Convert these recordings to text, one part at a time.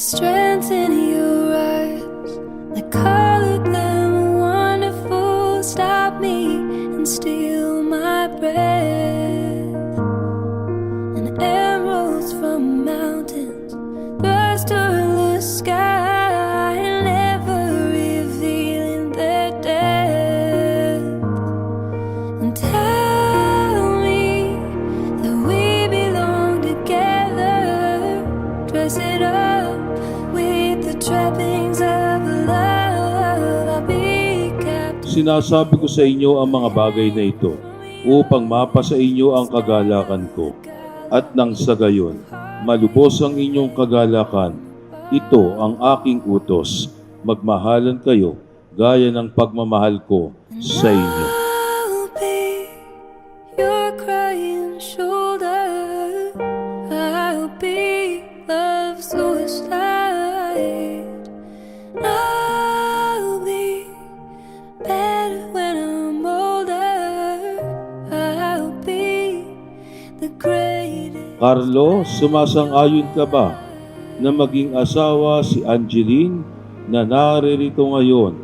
strength in your eyes, the color them wonderful. Stop me and steal my breath. And arrows from mountains burst through the sky, never revealing their depth. And tell me that we belong together. Dress it up with the trappings of love. I'll be captive. Sinasabi ko sa inyo ang mga bagay na ito upang mapasa inyo ang kagalakan ko. At nang sa gayon, malubos ang inyong kagalakan. Ito ang aking utos. Magmahalan kayo gaya ng pagmamahal ko sa inyo. I'll be your crying shoulder. I'll be love's suicide. I'll be better when I'm older. I'll be the greatest. Carlo, sumasang-ayon ka ba na maging asawa si Angeline na naririto ngayon,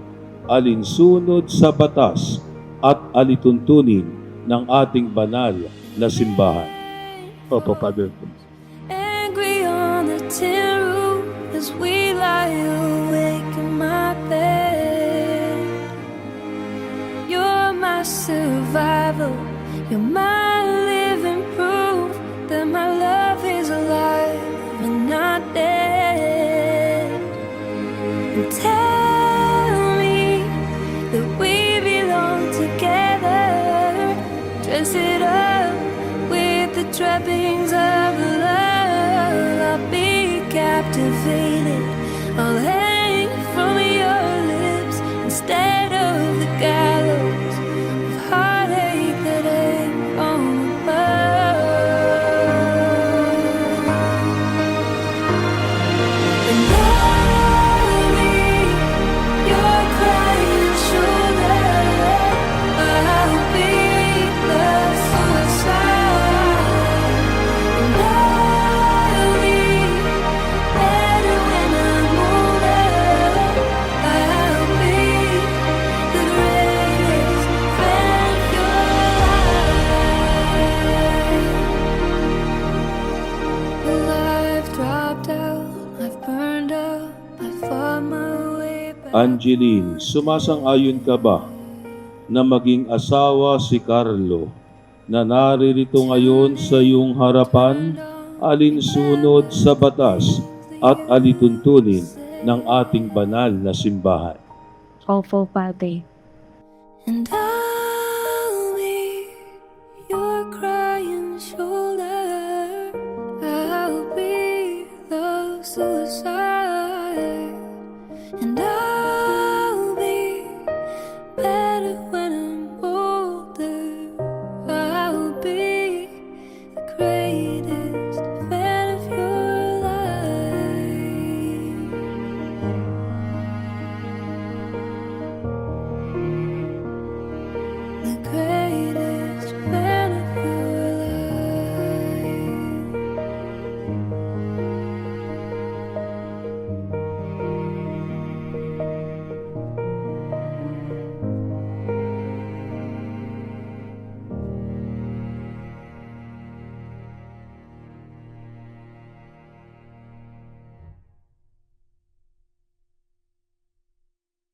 alinsunod sa batas at alituntunin ng ating banal na simbahan? Opo, Father. Angry on the tin roof as we lie awake in my bed. You're my survival, you're my living proof that my love is alive and not dead. And tell me that we belong together. Dress it up with the trappings of love. I'll be captivated. I'll hang from your lips instead of the gallows of heartache that hang from above. And I'll be your crying shoulder. I'll be the suicide. And I'll be better when I'm older. I'll be the greatest friend of your life. Well, I've dropped out, I've burned out, I fought my way back. Angeline, sumasang-ayon ka ba na maging asawa si Carlo na naririto ngayon sa iyong harapan, alinsunod sa batas at alituntunin ng ating banal na simbahan? Opo, Padre. And I'll be your crying shoulder. I'll be love's suicide. And I'll be better when